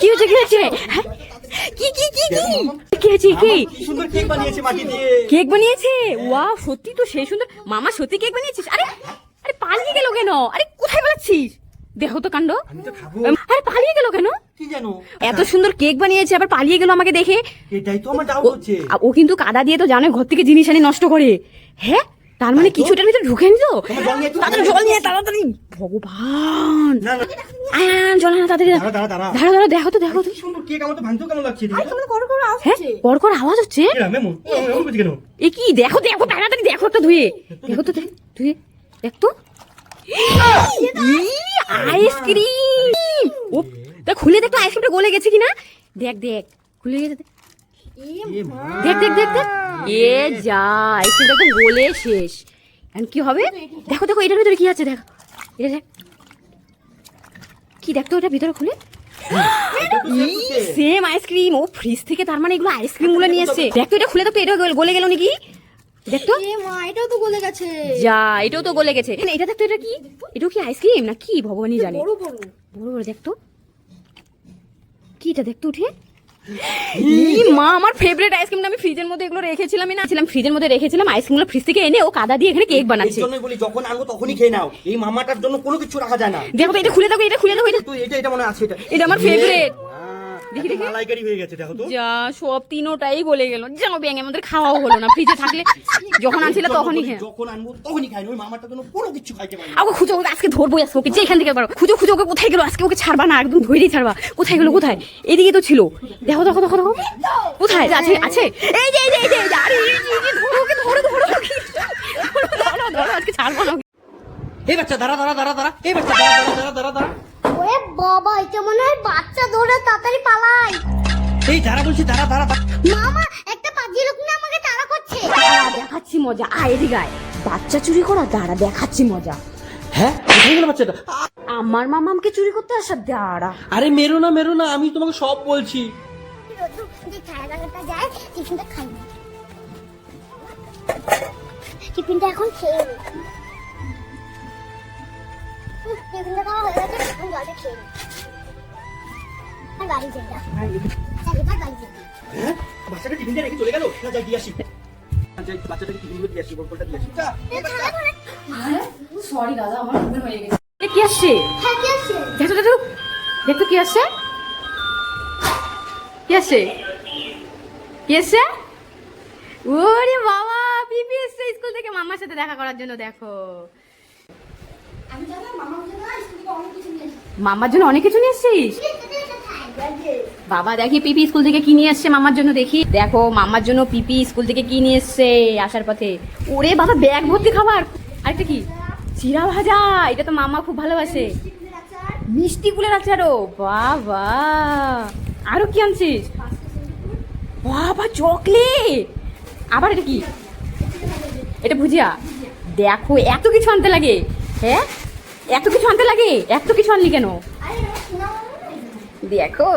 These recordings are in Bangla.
কি হচ্ছে কি হচ্ছে? কি কি কি কি কি হচ্ছে কি? সুন্দর কেক বানিয়েছে মাটি দিয়ে। কেক বানিয়েছে? ওয়াও, সত্যি তো সেই সুন্দর। মামা সত্যি কেক বানিয়েছিস? আরে আরে পালিয়ে গেল কেন? আরে কোথায় পালাচ্ছিস? দেখো তো কাণ্ড। আমি তো খাবো। আরে পালিয়ে গেল কেন? কি জানো, এত সুন্দর কেক বানিয়েছে আবার পালিয়ে গেল আমাকে দেখে। এটাই তো আমার ডাউট হচ্ছে। ও কিন্তু কাদা দিয়ে তো জানো ঘর থেকে জিনিস আনি নষ্ট করে। হ্যাঁ, তার মানে কিছুটার ভিতরে ঢুকে নিত। তাড়াতাড়ি জল নিয়ে তাড়াতাড়ি। ভগবান, না না, জল না তাড়াতাড়ি। দাঁড়া দাঁড়া দাঁড়া। দাঁড়া দাঁড়া, দেখো তো দেখো তো। কি সুন্দর কেক, আমার তো ভাঙতেও কেমন লাগছে। হ্যাঁ, কড় কড় আওয়াজ হচ্ছে। এরকম এমন এমন করছে কেন? এ কি? দেখো দেখো তাড়াতাড়ি দেখো, একটা ধুয়ে দেখো তো, ধুয়ে দেখ তো। আইসক্রিম! ও দেখ, খুলে দেখ তো আইসক্রিমটা গলে গেছে কিনা। দেখ দেখ, খুলে গেছে। দেখ দেখ দেখ দেখ, এ যা, আইসক্রিমটা তো গলে শেষ। এখন কি হবে? দেখো দেখো, এটার ভিতরে কি আছে দেখ। এটা দেখ কি, দেখতো ওটা ভিতরে খুলে। Same ice cream. ও ফ্রিজ থেকে, তার মানে এগুলো আইসক্রিম গুলো নিয়ে এসছে। দেখতো এটা খুলে, দেখতো এটা গলে গেল নাকি। দেখতো, এটাও তো গলে গেছে। যা, এটাও তো গলে গেছে। এটা দেখতো, এটা কি? এটাও কি আইসক্রিম না কি ভগবানই জানে। বড় বড় বড় বড় দেখতো কি, এটা দেখতো উঠে। মা, আমার ফেভারিট আইসক্রিমটা আমি ফ্রিজের মধ্যে এগুলো রেখেছিলাম না, ফ্রিজের মধ্যে রেখেছিলাম। আইসক্রিমগুলো ফ্রিজ থেকে এনে ও কাদা দিয়ে এখানে কেক বানাচ্ছে। এর জন্যই বলি যখন আনবো তখনই খেয়ে নাও। এই মামাটার জন্য কোনো কিছু রাখা যায় না। দেখো তো, এটা খুলে দেখো, এটা খুলে দেখো। এটা তো এটা মনে আছে, এটা আমার ফেভারিট। দেখি, দেখি। মালাইকারি হয়ে গেছে, দেখো তো। যা, সব তিনোটাই গলে গেল। জানো ব্যাঙ, আমাদের খাওয়াও হলো না। ফ্রিজে থাকলে যখন আনছিল তখনই খেয়ে। যখন আনবো তখনই খাই। ওই মামাটার জন্য কোনো কিছু খাইতে পারি না। ওকে খুঁজো, ওকে আজকে ধরবো আজকে, ওকে যেখান থেকে পারো খুঁজো খুঁজো। ওকে কোথায় গেল আজকে? ওকে ছাড়বা না, একদম ধরেই ছাড়বা। কোথায় গেল? কোথায়? এদিকে তো ছিল। দেখো দেখো দেখো দেখো, কোথায় আছে? আছে, এই যে এই যে এই যে। আরে ধরো, ওকে ধরো ধরো ধরো ধরো, আজকে ছাড়বো না। এই বাচ্চা দাঁড়া দাঁড়া দাঁড়া দাঁড়া। এই বাচ্চা দাঁড়া দাঁড়া দাঁড়া দাঁড়া দাঁড়া। ওরে বাবা, এটা মনে হয় বাচ্চা। ধরে তাড়াতাড়ি পালাই। এই দাঁড়া বলছি, দাঁড়া দাঁড়া। মামা, একটা পাজি লোক না আমাকে তাড়া করছে। দাঁড়া, দেখাচ্ছি মজা। আয় এদিকে আয়। বাচ্চা চুরি করা, দাঁড়া দেখাচ্ছি মজা। হ্যাঁ, কোথায় গেল বাচ্চাটা? আমার মামা আমাকে চুরি করতে আসা, দাঁড়া। আরে মেরো না, আমি তোমাকে সব বলছি। যে খায়রাটা যায়, টিফিনটা খাই না। টিফিনটা এখন খেয়ে নি। টিফিনটা খাওয়া হয়ে গেছে, এখন জলটা খেয়ে নি। আর বাড়ি যাই না। চল, এবার বাড়ি যাই। হ্যাঁ, বাচ্চাটা টিফিনটা রেখে চলে গেল। না, যাই দিয়ে আসি। যাই, বাচ্চাটাকে টিফিনগুলো দিয়ে আসি, বলটা দিয়ে আসি। সরি দাদা, আমার ভুল হয়ে গেছে। কি আসছে? হ্যাঁ, কি আছে? দেখো দেখো দেখো, কি আসছে? কি আসছে? কি আসছে? ওরে বাবা, পিপি এসছে স্কুল থেকে মামার সাথে দেখা করার জন্য। দেখো, আমি জানি মামার জন্য স্কুল থেকে অনেক কিছু নিয়ে এসেছি। মামার জন্য অনেক কিছু নিয়ে এসছিস। বাবা দেখি পিপি স্কুল থেকে কি নিয়ে এসছে মামার জন্য। দেখি, দেখো মামার জন্য পিপি স্কুল থেকে কি নিয়ে এসছে আসার পথে। ওরে বাবা, ব্যাগ ভর্তি খাবার। আরেকটা কি? চিড়া ভাজা। এটা তো মামা খুব ভালোবাসে। মিষ্টি কুলের আচারও, বাবা। আরো কি আনছিস? বাবা, চকলেট। আবার এটা কি? এটা ভুজিয়া। দেখো, এত কিছু আনতে লাগে। হ্যাঁ, এত কিছু আনতে লাগে। এত কিছু আনলি কেন? দেখো,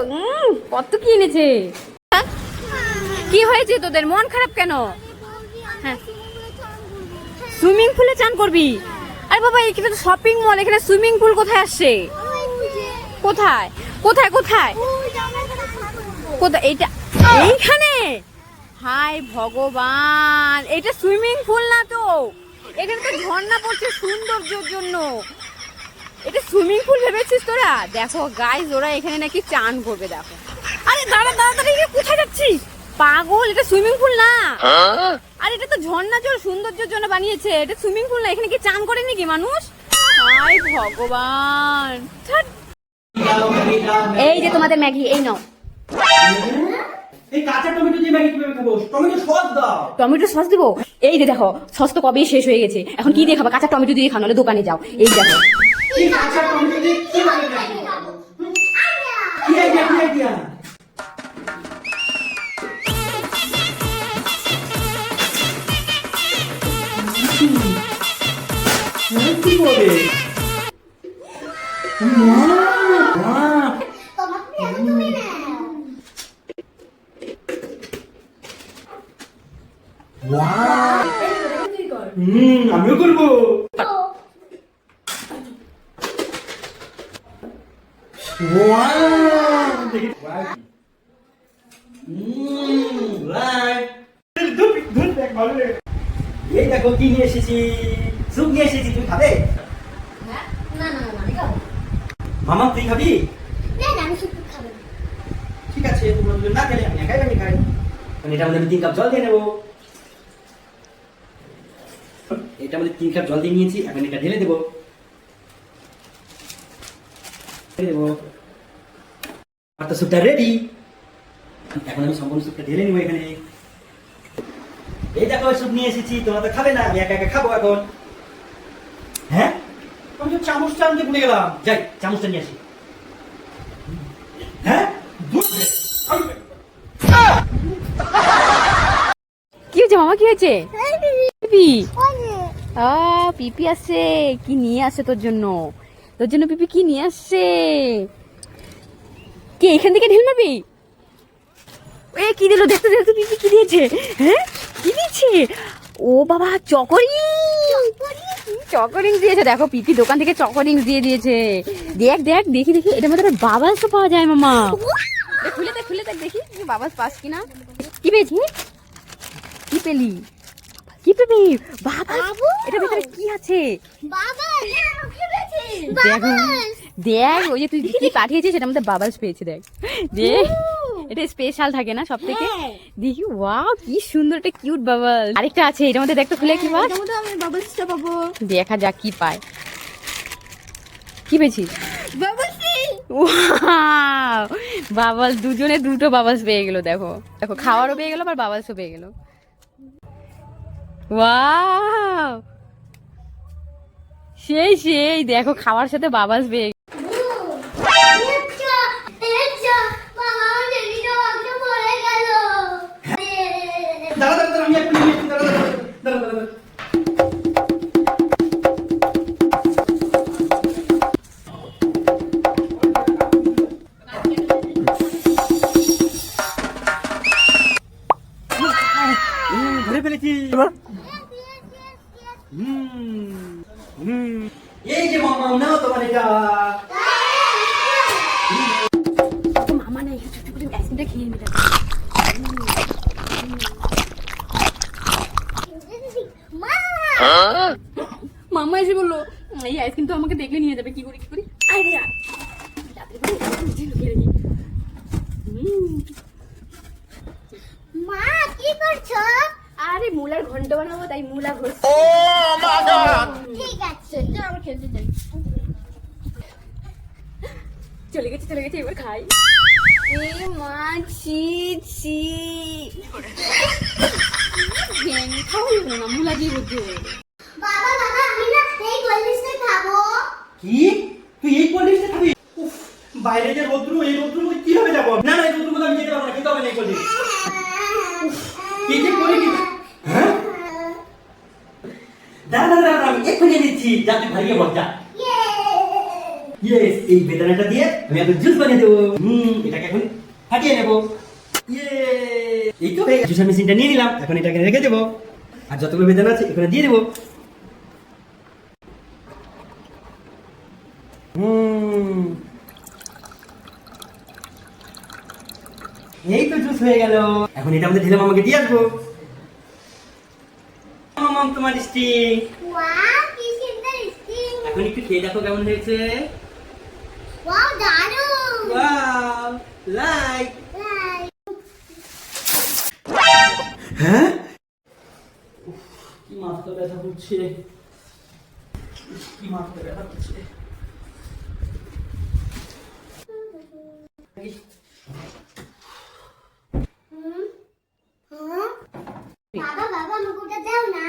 কত কি এনেছে। কি হয়েছে তোদের? মন খারাপ কেন? হ্যাঁ, সুইমিং পুলে চান করবি? আরে বাবা, এখানে তো শপিং মল, এখানে সুইমিং পুল কোথায় আসছে? কোথায় কোথায় কোথায় কোথায়? এইটা এইখানে? হাই ভগবান, এটা সুইমিং পুল না তো। এখানে তো ঝর্ণা পড়ছে সৌন্দর্যের জন্য। এটা সুইমিং পুল ভেবেছিস তোরা? দেখো গাইস, ওরা এখানে নাকি চান করবে। দেখো, আরে দাঁড়া দাঁড়া দাঁড়া, কোথায় যাচ্ছিস পাগল? এটা সুইমিং পুল না। আর এটা তো ঝর্ণা জল সৌন্দর্যের জন্য বানিয়েছে। এটা সুইমিং পুল না। এখানে কি চান করে নাকি মানুষ? হাই ভগবান। এই যে তোমাদের ম্যাগি, এই নাও। এই কাঁচা টমেটো দিয়ে ম্যাগি কিভাবে খাবো? টমেটো সস দাও। টমেটো সস দিব? এই যে দেখো, সস তো কবেই শেষ হয়ে গেছে। এখন কি দিয়ে খাবা? কাঁচা টমেটো দিয়ে খাও, নাহলে দোকানে যাও। এই দেখো, এই কাঁচা টমেটো দিয়ে কিভাবে ম্যাগি খাবো? কি আইডিয়া? কি করে? তোমার পেন তুমি নাও। আমিও করবো। এই দেখো কি নিয়ে এসেছি, স্যুপ নিয়ে এসেছি, তুমি খাবে? হ্যাঁ? না না না আমি খাবো মামা তুই খাবি? না না আমি শুধু খাবো না। ঠিক আছে, তোমরা দুজন না খেলে আমি একাই বানিয়ে খাই। এটার মধ্যে আমি 3 কাপ জল দিয়ে নেবো। এটার মধ্যে 3 কাপ জল দিয়ে নিয়েছি, এখন এটা ঢেলে দেবো। আর তো স্যুপটা রেডি। এখন আমি সম্পূর্ণ স্যুপটা ঢেলে নিবো এখানে। এই দেখো স্যুপ নিয়ে এসেছি, তোমরা তো খাবে না, আমি একা একা খাবো এখন। হ্যাঁ, আমি তো চামচটা আনতে ভুলে গেলাম। যাই চামচটা নিয়ে আসি। হ্যাঁ, কি হয়েছে মামা, কি হয়েছে? পিপি, পিপি আসছে। কি নিয়ে আসছে তোর জন্য? তোর জন্য পিপি কি নিয়ে আসছে? কি এখান থেকে ঢিল মারবি? এ কি দিল, দেখতে দেখতে পিপি কি দিয়েছে? হ্যাঁ, কি দিয়েছে? ও বাবা, চকরিং দিয়েছে। দেখো পিপি দোকান থেকে চকরিং দিয়ে দিয়েছে। দেখ দেখ, দেখি দেখি, এটার মধ্যে বাবাস পাওয়া যায় মামা। খুলে দেখ দেখি বাবাস পাস কিনা। কি পেয়েছি? কি পেলি? কি পেবি? বাবা, এটার ভিতরে কি আছে? বাবা কি পেয়েছি? দেখো দেখ, ওই যে তুই কি পাঠিয়েছিস সেটার মধ্যে বাবাস পেয়েছি। দেখ দেখ, এটা স্পেশাল থাকে না সব থেকে। হ্যাঁ। দেখি, ওয়াও কি সুন্দর একটা কিউট বাবাস। আরেকটা আছে এটার মধ্যে, দেখ তো খুলে কি পাস। এটার মধ্যে আমি বাবলসটা পাবো। দেখা যাক কি পায়। কি পেয়েছিস? বাবলসি ওয়াও, বাবাস, দুজনে দুটো বাবাস পেয়ে গেল। দেখো দেখো, খাওয়ারও পেয়ে গেল আবার বাবাসও পেয়ে গেল। ওয়াও, সেই সেই, দেখো খাওয়ার সাথে বাবাস পেয়ে গেল। দাঁড়া দাঁড়া দাঁড়া, আমি একটু নিয়ে এসেছি, দাঁড়া দাঁড়া দাঁড়া দাঁড়া দাঁড়া। ধরে ফেলেছি। এই যে মামা, নাও তোমার এটা। মামা নেই, চুপ করে আইসক্রিমটা খেয়ে নিতে। মামা এসে বললো এই আইসক্রিম তো আমাকে দেখলে নিয়ে যাবে। কি করি আরে আর মা কি করছো? আরে মুলার ঘন্ট বানাবো, তাই মুলা ঘষছি। ঠিক আছে তো আমি খেলতে যাই। চলে গেছে, এবার খাই। এ মা, ছি ছি, খাওয়াই হলো না, মুলা দিয়ে বুঝতে হবে। বাবা বাবা আমি না এই কোল্ড খাবো। কি তুই এই কোল্ড খাবি? উফ, বাইরে যে রোদ্রু, এই রোদ্রুর মধ্যে কিভাবে যাবো? না না, এই রোদ্রুর মধ্যে আমি যেতে পারবো না, খেতে হবে না এই কোল্ড। কি যে করি কি? হ্যাঁ, দাঁড়া দাঁড়া দাঁড়া, আমি এক্ষুনি দিচ্ছি, যা তুই ভাইয়ে বল যা। ইয়েস, এই বেদানাটা দিয়ে আমি এখন জুস বানিয়ে দেবো। এটাকে এখন ফাটিয়ে নেবো। ইয়ে, এই তো জুসার মেশিনটা নিয়ে নিলাম, এখন এটাকে রেখে দেবো। আর যতগুলো বেদানা আছে এখানে দিয়ে দেবো। এই তো জুস হয়ে গেল। এখন এটা আমাদের ঢেলে মামাকে দিয়ে আসবো। মামা তোমার স্টিং। ওয়াও কি সুন্দর স্টিং। এখন একটু খেয়ে দেখো কেমন হয়েছে। ওয়াও দারুণ। Wow, like. লাইক। হ্যাঁ, কি মাথা ব্যথা করছে, কি মাথা ব্যথা করছে। বাবা বাবা আমাকে ওটা দাও না।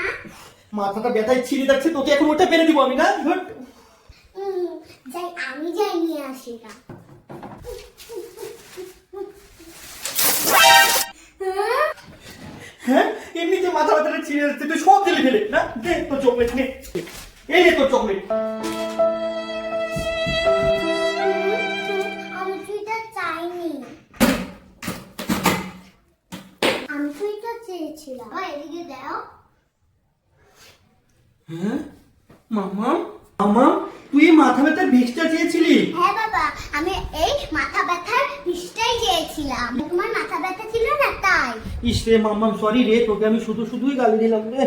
মাথাটা ব্যথায় ছিঁড়ে যাচ্ছে, তোকে এখন ওটা পেরে দিব আমি না। ধুর। যাই আমি যাই নিয়ে আসি না। হ্যাঁ, এমনিতে মাথা ব্যথাটা ছিঁড়ে যাচ্ছে, তুই সব ঢেলে ফেলে না। দে তোর চকলেট নে, এই নে তোর চকলেট। আমি সুইটা চাইনি, আমি সুইটা চেয়েছিলাম। এদিকে দাও। হ্যাঁ, মামা মামা, তুই এই মাথা ব্যথার বিষটা চেয়েছিলি? হ্যাঁ বাবা, আমি এই মাথা ব্যথার বিষটাই চেয়েছিলাম। তোমার মাথা ব্যথা ছিল না তাই। ইস রে মাম্মাম, সরি রে, তোকে আমি শুধুই গালি দিলাম রে।